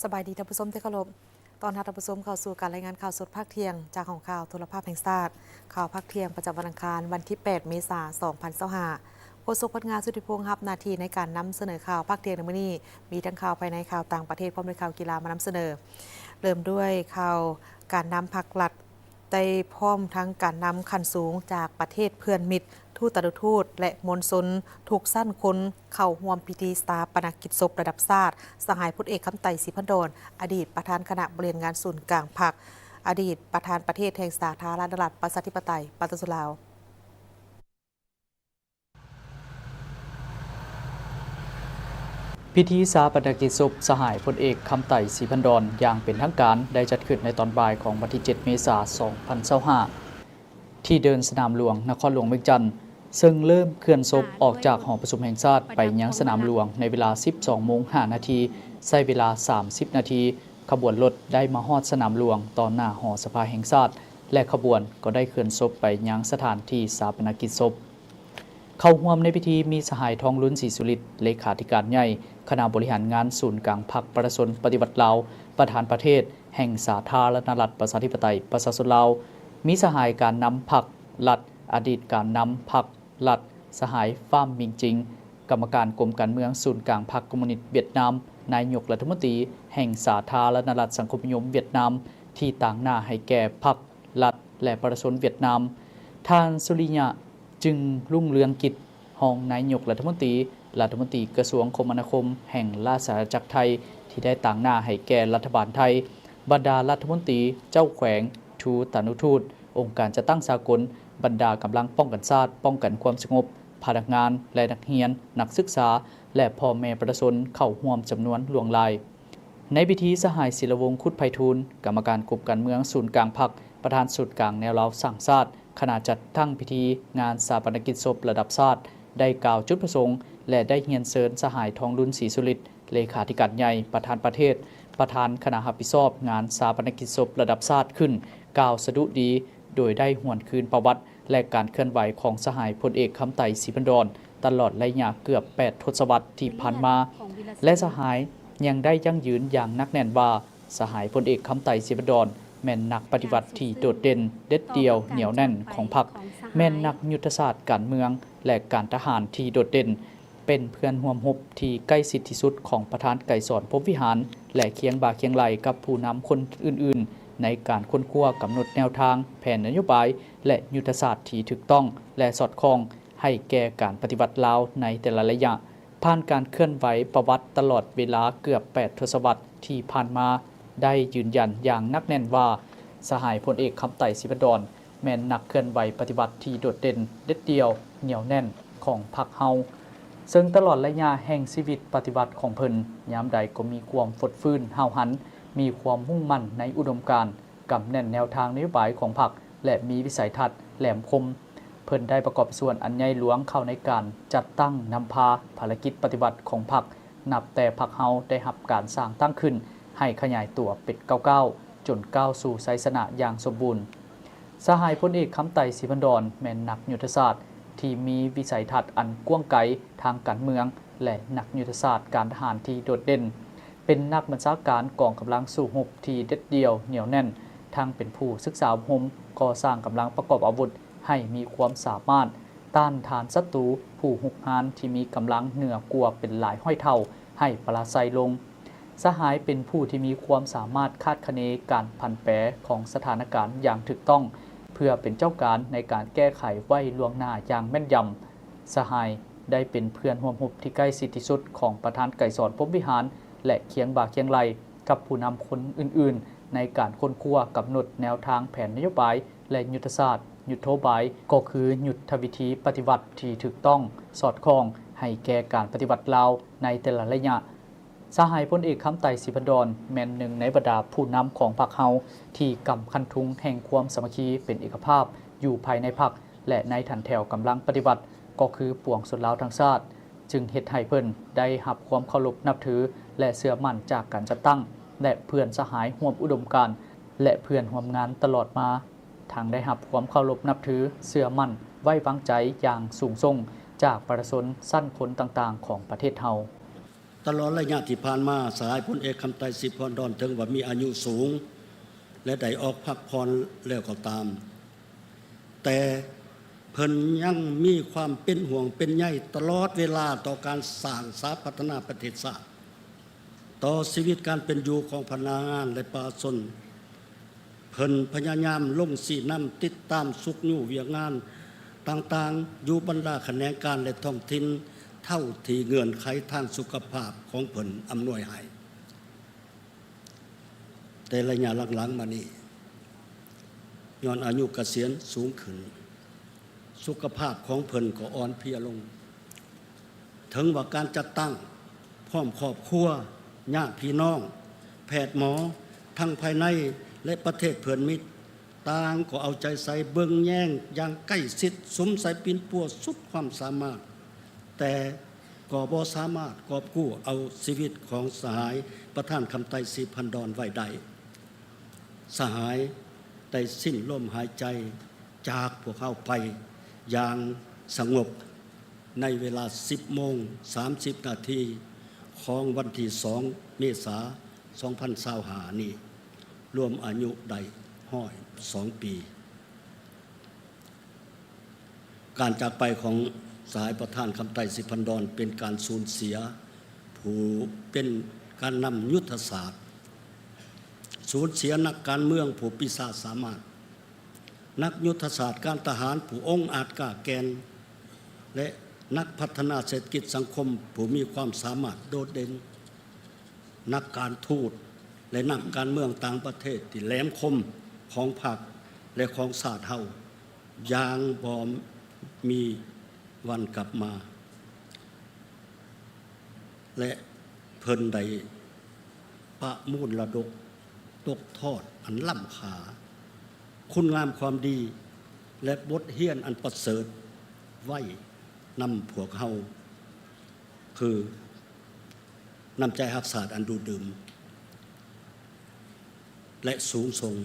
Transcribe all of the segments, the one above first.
สบายดีท่านผู้ชมที่เคารพตอนท่านผู้ชมเข้าสู่การรายงานข่าวสดภาคเที่ยงจากของข่าวโทรภาพแห่งชาติข่าวภาคเที่ยงประจำวันอังคารวันที่ 8 เมษายน 2025โฆษกพนักงานสุธิพงษ์รับหน้าที่ในการนำเสนอข่าวภาคเที่ยงในมื้อนี้มีทั้งข่าวภายในข่าวต่างประเทศพร้อมด้วยข่าวกีฬามานำเสนอเริ่มด้วยข่าวการนำผักหลัดได้พร้อมทั้งการนำขันสูงจากประเทศเพื่อนมิตรทูตทูตและมวลชนถูกสั้นคนเข้าร่วมพิธีสถาปนกิจศพระดับชาติสหายพลเอกคำไต่ศรีพันดรอดีตประธานคณะบริหารงานศูนย์กลางพรรคอดีตประธานประเทศแห่งสาธารณรัฐประชาธิปไตยปฏิรูปลาวพิธีชาปนกิจศพสหายพลเอกคำไต่ศรีพันดรอย่างเป็นทางการได้จัดขึ้นในตอนบ่ายของวันที่ 7 เมษายน 2025 ที่เดินสนามหลวงนครหลวงเวียงจันทร์ซึ่งเริ่มเคลื่อนศพออกจากหอประชุมแห่งชาติไปยังสนามหลวงในเวลา 12:05 นาทีใช้เวลา 30 นาทีขบวนรถได้มาฮอดสนามหลวงตอนหน้าหอสภาแห่งชาติและขบวนก็ได้เคลื่อนศพไปยังสถานที่ชาปนกิจศพเข้าร่วมในพิธีมีสหายทองลุ้นศรีสุริตเลขาธิการใหญ่คณะบริหารงานศูนย์กลางพรรคประชาชนปฏิวัติลาวประธานประเทศแห่งสาธารณรัฐประชาธิปไตยประชาชนลาวมีสหายการนำพรรคลัดอดีตการนำพรรคลัดสหายฟ้ามมิงจิงกรรมการกรมการเมืองศูนย์กลางพรรคคอมมิวนิสต์เวียดนามนายกรัฐมนตรีแห่งสาธารณรัฐสังคมนิยมเวียดนามที่ต่างหน้าให้แก่พรรคลัดและประชาชนเวียดนามท่านสุริยะจึงรุ่งเรืองกิจรองนายกรัฐมนตรีกระทรวงคมนาคมแห่งราชอาณาจักรไทยที่ได้ต่างหน้าให้แก่รัฐบาลไทยบรรดารัฐมนตรีเจ้าแขวงทูตานุทูตองค์การจัดตั้งสากลบรรดากำลังป้องกันชาติป้องกันความสงบพนักงานและนักเรียนนักศึกษาและพ่อแม่ประชาชนเข้าร่วมจำนวนหลวงหลายในพิธีสหายศิลวงศ์คุดไพฑูรย์กรรมการกลุ่มการเมืองศูนย์กลางพรรคประธานศูนย์กลางแนวเราสร้างชาติขณะจัดตั้งพิธีงานชาปนกิจศพระดับชาติได้กล่าวจุดประสงค์และได้เฮียนเชิญสหายทองลุ้นศรีสุริตเลขาธิการใหญ่ประธานประเทศประธานคณะรับผิดชอบงานชาปนกิจศพระดับชาติขึ้นกล่าวสดุดีโดยได้หวนคืนประวัติและการเคลื่อนไหวของสหายพลเอกคำไต่ศรีพันดรตลอดระยะเกือบ8 ทศวรรษที่ผ่านมาและสหายยังได้ยั่งยืนอย่างนักแน่นว่าสหายพลเอกคำไต่ศรีพันดรแม่นนักปฏิวัติที่โดดเด่นเด็ดเดี่ยวเหนียวแน่นของพรรคแม่นนักยุทธศาสตร์การเมืองและการทหารที่โดดเด่นเป็นเพื่อนร่วมรบที่ใกล้ชิดที่สุดของประธานไกรสอนพรหมวิหารและเคียงบ่าเคียงไหลกับผู้นำคนอื่นๆในการค้นคว้ากำหนดแนวทางแผนนโยบายและยุทธศาสตร์ที่ถูกต้องและสอดคล้องให้แก่การปฏิบัติลาวในแต่ละระยะผ่านการเคลื่อนไหวประวัติตลอดเวลาเกือบ8 ทศวรรษที่ผ่านมาได้ยืนยันอย่างนักแน่นว่าสหายพลเอกคำไต่ศรีพันดรแม่นนักเคลื่อนไหวปฏิบัติที่โดดเด่นเด็ดเดี่ยวเหนียวแน่นของพรรคเฮาซึ่งตลอดระยะแห่งชีวิตปฏิบัติของเพิ่นยามใดก็มีความฟดฟื้นห้าวหันมีความมุ่งมั่นในอุดมการณ์กำแน่นแนวทางนโยบายของพรรคและมีวิสัยทัศน์แหลมคมเพิ่นได้ประกอบส่วนอันใหญ่หลวงเข้าในการจัดตั้งนำพาภารกิจปฏิบัติของพรรคนับแต่พรรคเฮาได้รับการสร้างตั้งขึ้นให้ขยายตัวเป็นก้าวจนก้าวสู่ชัยชนะอย่างสมบูรณ์สหายพลเอกคำไต่ศรีพันดรแม่นนักยุทธศาสตร์ที่มีวิสัยทัศน์อันกว้างไกลทางการเมืองและนักยุทธศาสตร์การทหารที่โดดเด่นเป็นนักบัญชาการกองกำลังสู้รบที่เด็ดเดี่ยวเหนียวแน่นทั้งเป็นผู้ศึกษาอบรมก่อสร้างกำลังประกอบอาวุธให้มีความสามารถต้านทานศัตรูผู้หุกหานที่มีกำลังเหนือกว่าเป็นหลายห้อยเท่าให้ปราศัยลงสหายเป็นผู้ที่มีความสามารถคาดคะเนการผันแปรของสถานการณ์อย่างถูกต้องเพื่อเป็นเจ้าการในการแก้ไขไว้ล่วงหน้าอย่างแม่นยำสหายได้เป็นเพื่อนร่วมรบที่ใกล้ชิดที่สุดของประธานไกรสอนพรหมวิหารและเคียงบ่าเคียงไหลกับผู้นำคนอื่นๆในการค้นคว้ากำหนดแนวทางแผนนโยบายและยุทธศาสตร์ยุทโธบายก็คือยุทธวิธีปฏิบัติที่ถูกต้องสอดคล้องให้แก่การปฏิบัติลาวในแต่ละระยะสหายพลเอกคำไต่ศรีพันดรแม่นหนึ่งในบรรดาผู้นำของพรรคเฮาที่กำคันทุงแห่งความสามัคคีเป็นเอกภาพอยู่ภายในพรรคและในฐานแถวกำลังปฏิบัติก็คือปวงชนลาวทั้งชาติจึงเฮ็ดให้เพิ่นได้รับความเคารพนับถือและเชื่อมั่นจากการจัดตั้งและเพื่อนสหายร่วมอุดมการณ์และเพื่อนร่วมงานตลอดมาทางได้รับความเคารพนับถือเชื่อมั่นไว้วางใจอย่างสูงส่งจากประชาชนสั้นคนต่างๆของประเทศเฮา ตลอดระยะที่ผ่านมาสหายพลเอกคำไตรศรีพรดอนถึงว่ามีอายุสูงและได้ออกพักผ่อนแล้วก็ตามแต่เพิ่นยังมีความเป็นห่วงเป็นใยตลอดเวลาต่อการสร้างสาพัฒนาประเทศชาติต่อชีวิตการเป็นอยู่ของพนักงานและประชาชนเพิ่นพยายามลงสีน้ำติดตามสุขอยู่เวียกงานต่างๆอยู่บรรดาแขนงการและท้องถิ่นเท่าที่เงื่อนไขทางสุขภาพของเพิ่นอำนวยให้แต่ระยะหลังๆมานี้ย้อนอายุเกษียณสูงขึ้นสุขภาพของเพิ่นก็อ่อนเพลียลงถึงว่าการจัดตั้งพร้อมครอบครัวญาติพี่น้องแพทย์หมอทั้งภายในและประเทศเพื่อนมิตรต่างก็เอาใจใส่เบิ่งแย่งอย่างใกล้ชิดสมใส่ปินปัวสุดความสามารถแต่ก็บ่สามารถกอบกู้เอาชีวิตของสหายประธานคำไตรศรีพันดอนไว้ได้สหายได้สิ้นลมหายใจจากพวกเขาไปอย่างสงบในเวลา 10:30 นาทีของวันที่2 เมษายน 2025 นี้รวมอายุได้102 ปี การจากไปของสหายประธานคำไตรศรีพันดอนเป็นการสูญเสียผู้เป็นการนำยุทธศาสตร์สูญเสียนักการเมืองผู้ปีศาจสามารถนักยุทธศาสตร์การทหารผู้องอาจกล้าแกนและนักพัฒนาเศรษฐกิจสังคมผู้มีความสามารถโดดเด่นนักการทูตและนักการเมืองต่างประเทศที่แหลมคมของพรรคและของชาติเฮาอย่างบ่มีวันกลับมาและเพิ่นได้ประมูลระดกตกทอดอันล้ำค่าคุณงามความดีและบทเรียนอันประเสริฐไว้นำพวกเฮาคือน้ำใจรักษาอันดูดื่มและสูงส่ง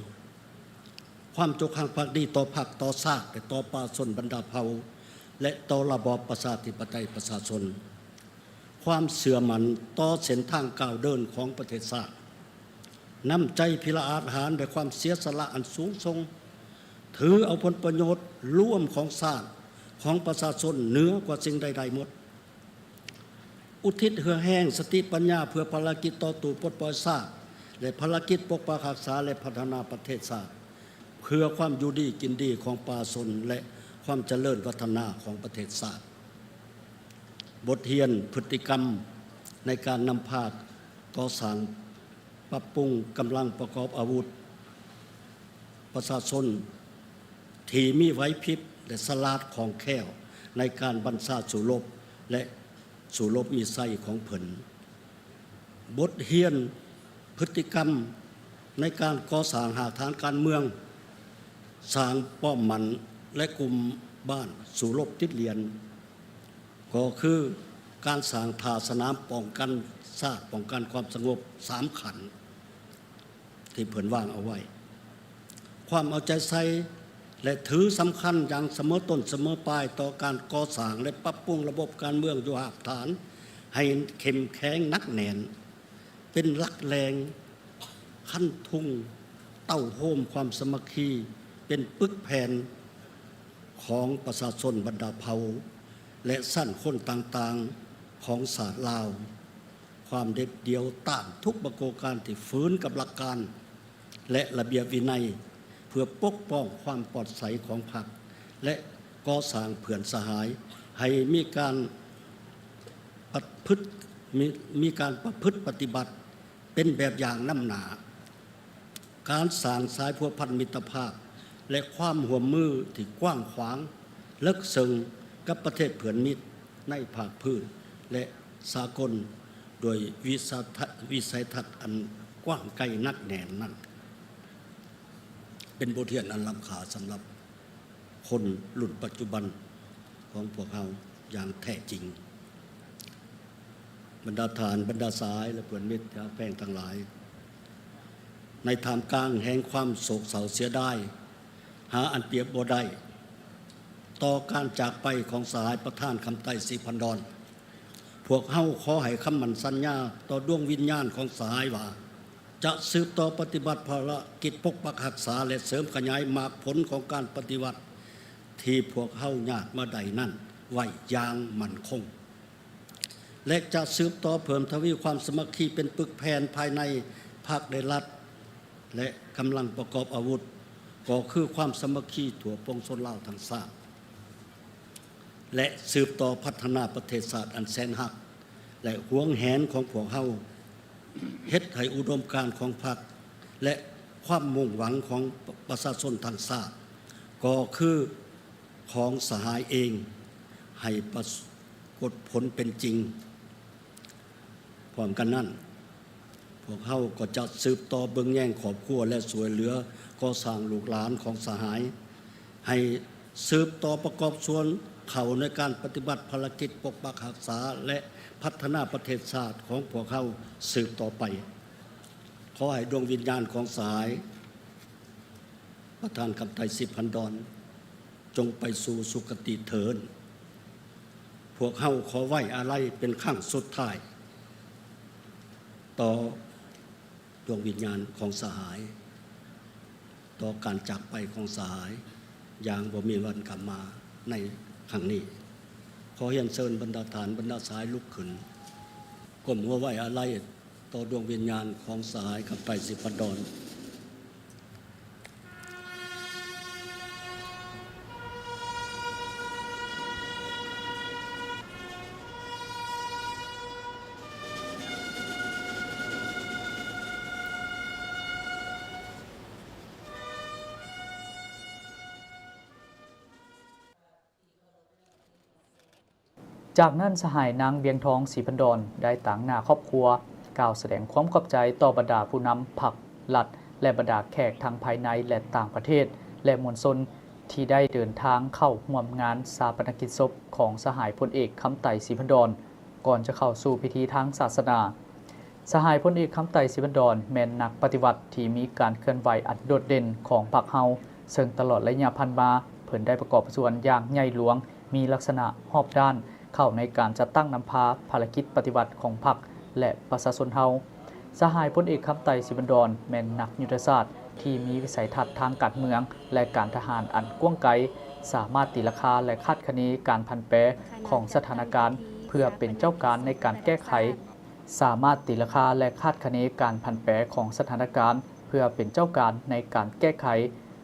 ความจงรักภักดีต่อพรรคต่อชาติและต่อประชาชนบรรดาเผ่าและต่อระบอบประชาธิปไตยประชาชนความเสื่อมันต่อเส้นทางก้าวเดินของประเทศชาติน้ำใจพิละอาหารและความเสียสละอันสูงส่งถือเอาผลประโยชน์ร่วมของชาติของประชาชนเหนือกว่าสิ่งใดๆหมดอุทิศเหือแห้งสติปัญญาเพื่อภารกิจต่อตู่ปลดปล่อยชาติและภารกิจปกปักรักษาและพัฒนาประเทศชาติเพื่อความอยู่ดีกินดีของประชาชนและความเจริญวัฒนาของประเทศชาติบทเรียนพฤติกรรมในการนำพาก่อสร้างปรับปรุงกำลังประกอบอาวุธประชาชนที่มีไหวพริบและสลาดของแค้วในการบรรษาสู่รบและสู่รบมีไส้ของเพิ่นบทเรียนพฤติกรรมในการก่อสร้างหาฐานการเมืองสร้างป้อมมันและกลุ่มบ้านสู่รบติดเรียนก็คือการสร้างท่าสนามป้องกันชาติป้องกันความสงบ3 ขันที่เพิ่นวางเอาไว้ความเอาใจใส่และถือสำคัญอย่างเสมอต้นเสมอปลายต่อการก่อสร้างและปรับปรุงระบบการเมืองอยู่หากฐานให้เข้มแข็งนักแน่นเป็นหลักแรงขั้นทุ่งเต้าโฮมความสมัคคีเป็นปึกแผ่นของประชาชนบรรดาเผ่าและสั้นคนต่างๆของศาสตร์ลาวความเด็ดเดี่ยวต้านทุกประโกการที่ฝืนกับหลักการและระเบียบวินัยเพื่อปกป้องความปลอดภัยของพรรคและก่อสร้างเพื่อนสหายให้มีการประพฤติปฏิบัติเป็นแบบอย่างนำหน้าการสร้างสายพัวพันมิตรภาพและความร่วมมือที่กว้างขวางลึกซึ้งกับประเทศเพื่อนมิตรในภาคพื้นและสากลโดยวิสัยทัศน์อันกว้างไกลนักแน่นนั้นเป็นบทเรียนอันล้ำค่าสำหรับคนรุ่นปัจจุบันของพวกเราอย่างแท้จริงบรรดาฐานบรรดาสายและเพื่อนมิตรแป้งทั้งหลายในท่ามกลางแห่งความโศกเศร้าเสียดายหาอันเปรียบบ่ได้ต่อการจากไปของสหายประธานคำไตรศรีพันดอน พวกเฮาขอให้คำมั่นสัญญาต่อดวงวิญญาณของสหายว่าจะสืบต่อปฏิบัติภารกิจปกปักรักษาและเสริมขยายมากผลของการปฏิบัติที่พวกเฮาญาติมาใดนั่นไว้อย่างมั่นคงและจะสืบต่อเพิ่มทวีความสมัคคีเป็นปึกแผ่นภายในภาคในรัฐและกำลังประกอบอาวุธก็คือความสมัคคีทั่วปวงชนลาวทั้งชาติและสืบต่อพัฒนาประเทศชาติอันแสนหักและหวงแหนของพวกเฮาเฮ็ดให้อุดมการณ์ของพรรคและความมุ่งหวังของประชาชนทั้งชาติก็คือของสหายเองให้ปรากฏผลเป็นจริงพร้อมกันนั้นพวกเฮาก็จะสืบต่อเบิ่งแย่งครอบครัวและช่วยเหลือก่อสร้างลูกหลานของสหายให้สืบต่อประกอบส่วนเข้าในการปฏิบัติภารกิจปกปักรักษาและพัฒนาประเทศชาติของพวกเขาสืบต่อไปขอให้ดวงวิญญาณของสหายประธานคำไทย10,000 ดอนจงไปสู่สุคติเถิดพวกเขาขอไว้อาลัยเป็นครั้งสุดท้ายต่อดวงวิญญาณของสหายต่อการจากไปของสหายอย่างบ่มีวันกลับมาในครั้งนี้ขอเรียนเชิญบรรดาฐานบรรดาสายลุกขึ้นก้มหัวไหว้อาลัยต่อดวงวิญญาณของสหายคำไทย10,000 ดอนจากนั้นสหายนางเวียงทองศรีพันดรได้ต่างหน้าครอบครัวกล่าวแสดงความขอบใจต่อบรรดาผู้นำพรรครัฐและบรรดาแขกทางภายในและต่างประเทศและมวลชนที่ได้เดินทางเข้าร่วมงานชาปนกิจศพของสหายพลเอกคำไต่ศรีพันดรก่อนจะเข้าสู่พิธีทางศาสนาสหายพลเอกคำไต่ศรีพันดรแม่นนักปฏิวัติที่มีการเคลื่อนไหวอันโดดเด่นของพรรคเฮาซึ่งตลอดระยะพันมาเพิ่นได้ประกอบส่วนอย่างใหญ่หลวงมีลักษณะรอบด้านเข้าในการจัดตั้งนำพาภารกิจปฏิบัติของพรรคและประชาชนเฮาสหายพลเอกคำไต่ศรีพันดรแม่นนักยุทธศาสตร์ที่มีวิสัยทัศน์ทางการเมืองและการทหารอันกว้างไกลสามารถตีราคาและคาดคะเนการผันแปรของสถานการณ์เพื่อเป็นเจ้าการในการแก้ไขสามารถตีราคาและคาดคะเนการผันแปรของสถานการณ์เพื่อเป็นเจ้าการในการแก้ไข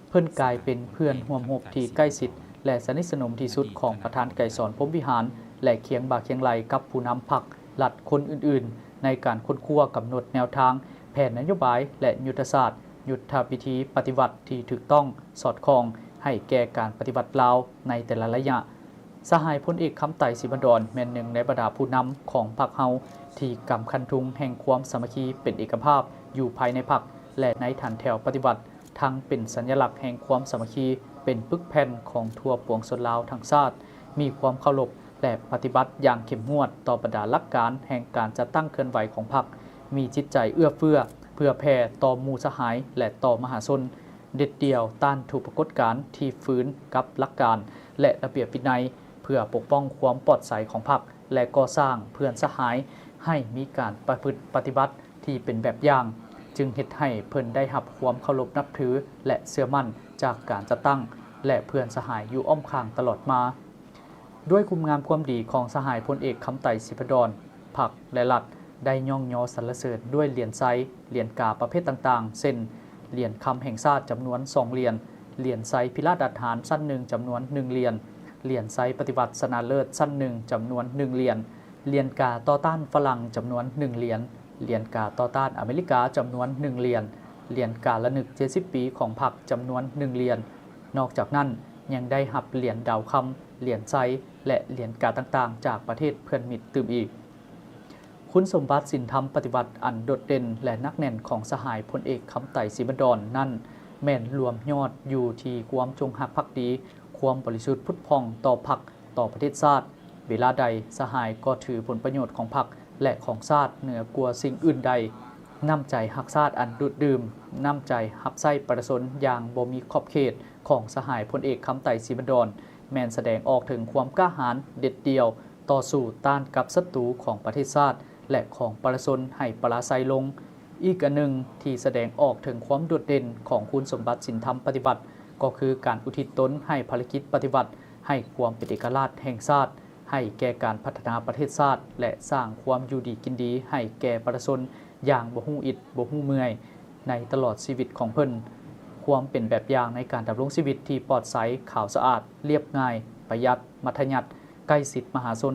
เพิ่นกลายเป็นเพื่อนร่วมรบที่ใกล้ชิดและสนิทสนมที่สุดของประธานไกรสอนพรหมวิหารและเคียงบ่าเคียงไหลกับผู้นำพรรครัฐคนอื่นๆในการค้นคว้ากำหนดแนวทางแผนนโยบายและยุทธศาสตร์ยุทธวิธีปฏิบัติที่ถูกต้องสอดคล้องให้แก่การปฏิบัติลาวในแต่ละระยะสหายพลเอกคำไต่ศรีพันดรแม่นหนึ่งในบรรดาผู้นำของพรรคเฮาที่กำคันทุงแห่งความสามัคคีเป็นเอกภาพอยู่ภายในพรรคและในฐานแถวปฏิบัติทั้งเป็นสัญลักษณ์แห่งความสามัคคีเป็นปึกแผ่นของทั่วปวงชนลาวทั้งชาติมีความเคารพและปฏิบัติอย่างเข้มงวดต่อบรรดาหลักการแห่งการจัดตั้งเคลื่อนไหวของพรรคมีจิตใจเอื้อเฟื้อเพื่อแผ่ต่อหมู่สหายและต่อมหาชนเด็ดเดี่ยวต้านถูกปรากฏการณ์ที่ฟื้นกับหลักการและระเบียบวินัยเพื่อปกป้องความปลอดภัยของพรรคและก่อสร้างเพื่อนสหายให้มีการประพฤติปฏิบัติที่เป็นแบบอย่างจึงเฮ็ดให้เพิ่นได้รับความเคารพนับถือและเชื่อมั่นจากการจัดตั้งและเพื่อนสหายอยู่อ้อมข้างตลอดมาด้วยคุณงามความดีของสหายพลเอกคำไต่ศรีพันดรพรรคและรัฐได้ย่องยอสรรเสริญด้วยเหรียญไซเหรียญกาประเภทต่างๆเช่นเหรียญคำแห่งชาติจำนวน2เหรียญเหรียญไซพิราชอาหารชั้น1จำนวน1เหรียญเหรียญไซปฏิบัติชนะเลิศชั้น1จำนวน1เหรียญเหรียญกาต่อต้านฝรั่งจำนวน1เหรียญเหรียญกาต่อต้านอเมริกาจำนวน1เหรียญเหรียญกาละนึก70 ปีของพรรคจำนวน1เหรียญนอกจากนั้นยังได้รับเหรียญดาวคำเหรียญไซและเหรียญกาต่างๆจากประเทศเพื่อนมิตรตื่มอีกคุณสมบัติศีลธรรมปฏิบัติอันโดดเด่นและนักแน่นของสหายพลเอกคำไต่ศรีพันดรนั่นแม่นรวมยอดอยู่ที่ความจงรักภักดีความบริสุทธิ์พุทธพองต่อพรรคต่อประเทศชาติเวลาใดสหายก็ถือผลประโยชน์ของพรรคและของชาติเหนือกว่าสิ่งอื่นใดน้ำใจฮักชาติอันดุดดื่มน้ำใจฮับไส้ประสนอย่างบ่มีขอบเขตของสหายพลเอกคำไต่ศรีพันดรแม่นแสดงออกถึงความกล้าหาญเด็ดเดี่ยว ต่อสู้ต้านกับศัตรูของประเทศชาติและของประชาชนให้ปราศัยลงอีกอันหนึ่งที่แสดงออกถึงความโดดเด่นของคุณสมบัติศีลธรรมปฏิบัติก็คือการอุทิศตนให้ภารกิจปฏิบัติให้ความเป็นเอกราชแห่งชาติให้แก่การพัฒนาประเทศชาติและสร้างความอยู่ดีกินดีให้แก่ประชาชนอย่างบ่ฮู้อิดบ่ฮู้เมื่อยในตลอดชีวิตของเพิ่นความเป็นแบบอย่างในการดำรงชีวิตที่ปลอดใสขาวสะอาดเรียบง่ายประหยัดมัธยัสถ์ใกล้ชิดมหาชน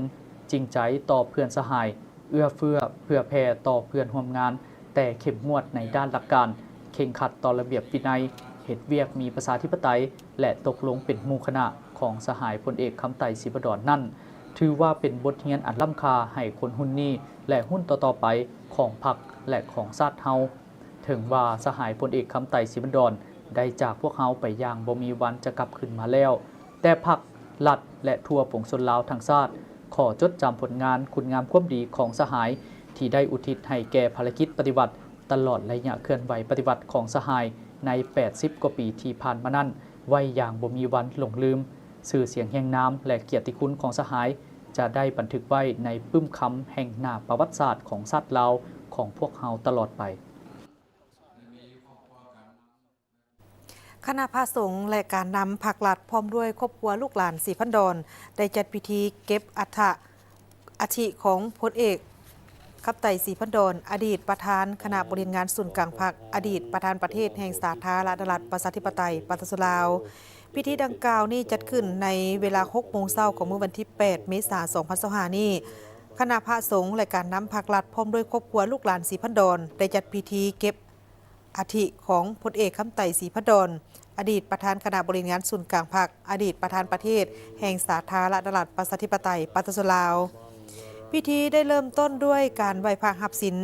จริงใจต่อเพื่อนสหายเอื้อเฟื้อเพื่อแผ่ต่อเพื่อนร่วมงานแต่เข้มงวดในด้านหลักการเข่งขัดต่อระเบียบวินัยเฮ็ดเวียกมีประชาธิปไตยและตกลงเป็นหมู่คณะของสหายพลเอกคำไต่ศรีพดลนั่นถือว่าเป็นบทเรียนอันล้ำค่าให้คนหุ้นนี้และหุ้นต่อๆไปของพรรคและของชาติเฮาถึงว่าสหายพลเอกคำไต่ศรีพดลได้จากพวกเฮาไปอย่างบ่มีวันจะกลับขึ้นมาแล้วแต่พรรครัฐและทั่วปวงชนลาวทั้งชาติขอจดจำผลงานคุณงามความดีของสหายที่ได้อุทิศให้แก่ภารกิจปฏิบัติตลอดระยะเคลื่อนไหวปฏิบัติของสหายใน80กว่าปีที่ผ่านมานั้นไว้อย่างบ่มีวันหลงลืมชื่อเสียงแห่งนามและเกียรติคุณของสหายจะได้บันทึกไว้ในปึ้มคำแห่งหน้าประวัติศาสตร์ของชาติลาวของพวกเฮาตลอดไปคณะพระสงฆ์และการนำผักหลัดพร้อมด้วยครอบครัวลูกหลานศรีพันดรได้จัดพิธีเก็บอัฐิของพลเอกคำไต่ศรีพันดรอดีตประธานคณะบริหารงานศูนย์กลางพรรคอดีตประธานประเทศแห่งสาธารณรัฐประชาธิปไตยปาตสลาวพิธีดังกล่าวนี้จัดขึ้นในเวลา 6 โมงเช้าของมื้อวันที่ 8 เมษายน 2025 นี้คณะพระสงฆ์และการนำผักหลัดพร้อมด้วยครอบครัวลูกหลานศรีพันดรได้จัดพิธีเก็บอัฐิของพลเอกคำไต่ศรีพันดรอดีตประธานคณะบริหารงานศูนย์กลางพรรคอดีตประธานประเทศแห่งสาธารณรัฐประชาธิปไตยปาตสลาวพิธีได้เริ่มต้นด้วยการไหว้พระหับศีล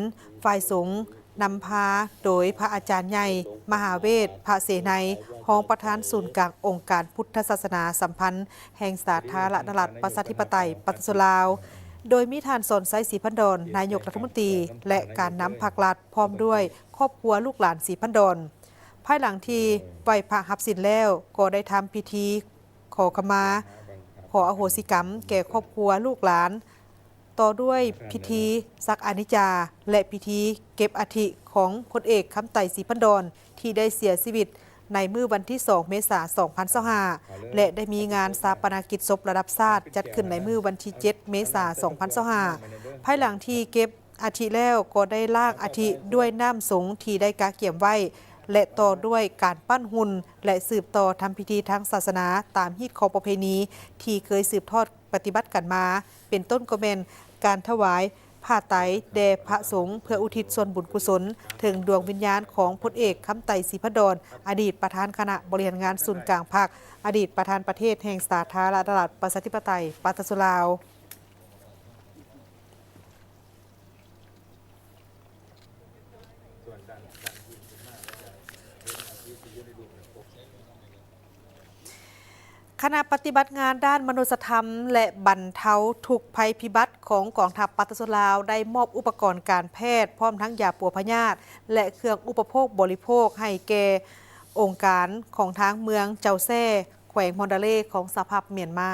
ฝ่ายสงฆ์นำพาโดยพระอาจารย์ใหญ่มหาเวทพระเสนัยรองประธานศูนย์กลางองค์การพุทธศาสนาสัมพันธ์แห่งสาธารณรัฐประชาธิปไตยปาตสลาวโดยมีท่านสนไซศรีพันดรนายกรัฐมนตรีและการนำผักหลัดพร้อมด้วยครอบครัวลูกหลานศรีพันดรภายหลังที่ไหว้พระหับศีลแล้วก็ได้ทำพิธีขอขมาขออโหสิกรรมแก่ครอบครัวลูกหลานต่อด้วยพิธีซักอานิจจาและพิธีเก็บอัฐิของพลเอกคำไต่ศรีพันดรที่ได้เสียชีวิตในมื้อวันที่ 2 เมษายน 2025และได้มีงานชาปนกิจศพระดับชาติจัดขึ้นในมื้อวันที่ 7 เมษายน 2025ภายหลังที่เก็บอัฐิแล้วก็ได้ลากอัฐิด้วยน้ำสงฆ์ที่ได้กาเกี่ยมไว้และต่อด้วยการปั้นหุ่นและสืบต่อทำพิธีทางศาสนาตามฮีตของประเพณีที่เคยสืบทอดปฏิบัติกันมาเป็นต้นก็เป็นการถวายผ้าไตรแด่พระสงฆ์เพื่ออุทิศส่วนบุญกุศลถึงดวงวิญญาณของพลเอกคำไต่ศรีพันดรอดีตประธานคณะบริหารงานศูนย์กลางพรรคอดีตประธานประเทศแห่งสาธารณรัฐประชาธิปไตยปาตสลาวคณะปฏิบัติงานด้านมนุษยธรรมและบรรเทาทุกข์ภัยพิบัติของกองทัพปาตสลาวได้มอบอุปกรณ์การแพทย์พร้อมทั้งยาปัวพยาธิและเครื่องอุปโภคบริโภคให้แก่องค์การของทางเมืองเจ้าแซ่แขวงมอนดาเลของสหภาพเมียนมา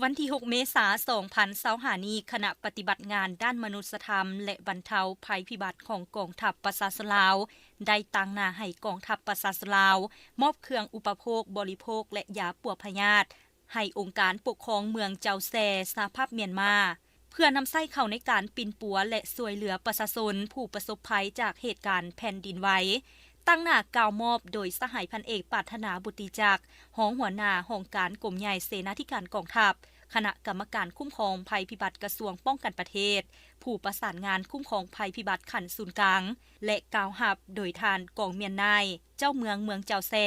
วันที่ 6 เมษายน 2025 นี้คณะปฏิบัติงานด้านมนุษยธรรมและบรรเทาภัยพิบัติของกองทัพประชาชนลาวได้ตั้งหน้าให้กองทัพประชาชนลาวมอบเครื่องอุปโภคบริโภคและยาปัวพยาธิให้องค์การปกครองเมืองเจ้าแซ่สหภาพเมียนมาเพื่อนำใช้เข้าในการปินปัวและช่วยเหลือประชาชนผู้ประสบภัยจากเหตุการณ์แผ่นดินไหวตั้งหน้ากล่าวมอบโดยสหายพันเอกปรารถนาบุตรีจักรรองหัวหน้าห้องการกรมใหญ่เสนาธิการกองทัพคณะกรรมการคุ้มครองภัยพิบัติกระทรวงป้องกันประเทศผู้ประสานงานคุ้มครองภัยพิบัติขันศูนย์กลางและกล่าวหับโดยทานกองเมียนนายเจ้าเมืองเจ้าแซ่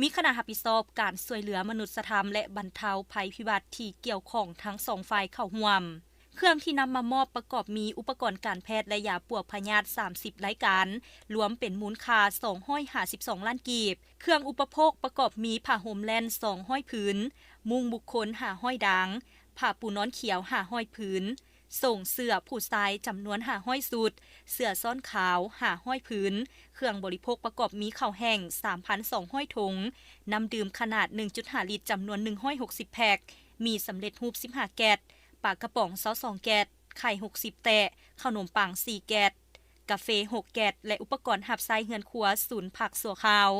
มีคณะรับผิดชอบการช่วยเหลือมนุษยธรรมและบรรเทาภัยพิบัติที่เกี่ยวข้องทั้งสองฝ่ายเข้าร่วมเครื่องที่นำมามอบประกอบมีอุปกรณ์การแพทย์และยาปัวพยาธิ30รายการรวมเป็นมูลค่า252ล้านกีบเครื่องอุปโภคประกอบมีผ้าห่มแลน200ผืนมุงบุคคล500ดังผ้าปูนอนเขียว500ผืน ส่งเสื้อผู้ชายจำนวน500สุดเสื้อซ้อนขาว500ผืนเครื่องบริโภคประกอบมีข้าวแห้ง 3,200 ถุงน้ำดื่มขนาด 1.5 ลิตรจำนวน160แพ็คมีสำเร็จรูป15แก๊สปลากระป๋อง22แก๊สไข่60แตะขนมปัง4แก๊สกาแฟ6แก๊สและอุปกรณ์หับไส้เฮือนครัวศูนย์ผักสัวขาว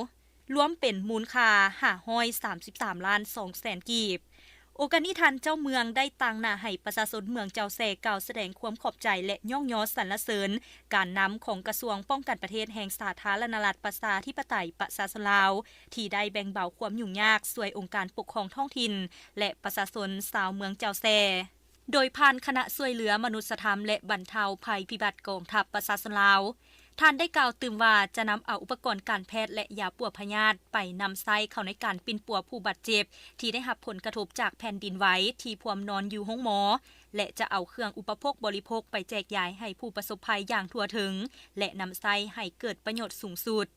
รวมเป็นมูลค่า533ล้าน2แสนกีบโอกาสนี้ทันเจ้าเมืองได้ตั้งหน้าให้ประชาชนเมืองเจ้าแสกล่าวแสดงความขอบใจและย่องยอสรรเสริญการนำของกระทรวงป้องกันประเทศแห่งสาธารณรัฐประชาธิปไตยประชาชนลาวที่ได้แบ่งเบาความยุ่งยากช่วยองค์การปกครองท้องถิ่นและประชาชนชาวเมืองเจ้าแสโดยผ่านคณะช่วยเหลือมนุษยธรรมและบรรเทาภัยพิบัติกองทัพประชาชนลาวท่านได้กล่าวตื่มว่าจะนำเอาอุปกรณ์การแพทย์และยาปัวพยาธิไปนำใช้เข้าในการปิ่นปัวผู้บาดเจ็บที่ได้รับผลกระทบจากแผ่นดินไหวที่พวมนอนอยู่ห้องหมอและจะเอาเครื่องอุปโภคบริโภคไปแจกจ่ายให้ผู้ประสบภัยอย่างทั่วถึงและนำใช้ให้เกิดประโยชน์สูงสุด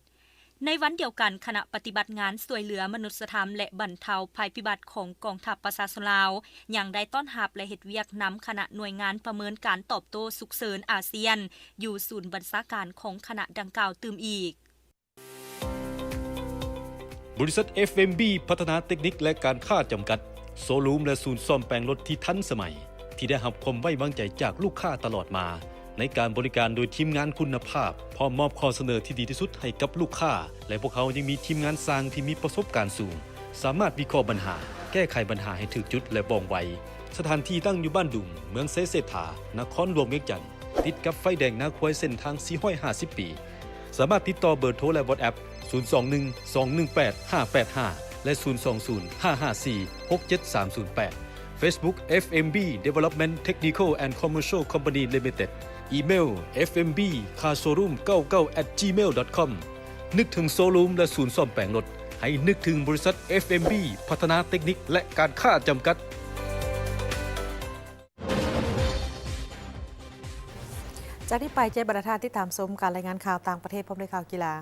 ในวันเดียวกันคณะปฏิบัติงานช่วยเหลือมนุษยธรรมและบรรเทาภัยพิบัติของกองทัพประชาชนลาวยังได้ต้อนรับและเฮ็ดเวียกนำคณะหน่วยงานประเมินการตอบโต้ฉุกเฉินอาเซียนอยู่ศูนย์บัญชาการของคณะดังกล่าวตื่มอีกบริษัท FMB พัฒนาเทคนิคและการค้าจำกัดโซลูมและศูนย์ซ่อมแปลงรถที่ทันสมัยที่ได้รับความไว้วางใจจากลูกค้าตลอดมาในการบริการโดยทีมงานคุณภาพพร้อมมอบข้อเสนอที่ดีที่สุดให้กับลูกค้าและพวกเขายังมีทีมงานสร้างที่มีประสบการณ์สูงสามารถวิเคราะห์ปัญหาแก้ไขปัญหาให้ถึกจุดและว่องไวสถานที่ตั้งอยู่บ้านดุงเมืองเซเสถานครหลวงเวียงจันทน์ติดกับไฟแดงนาควยเส้นทาง450ปีสามารถติดต่อเบอร์โทรและ WhatsApp 021-218-585 และ 020-554-67308 Facebook FMB Development Technical and Commercial Company Limited อีเมล fmbcarshowroom99@gmail.com นึกถึงโซลูมและศูนย์ซ่อมแปลงรถให้นึกถึงบริษัท FMB พัฒนาเทคนิคและการค้าจำกัดจากนี้ไปเจบรรทัดที่ตามชมการรายงานข่าวต่างประเทศพร้อมด้วยข่าวกีฬา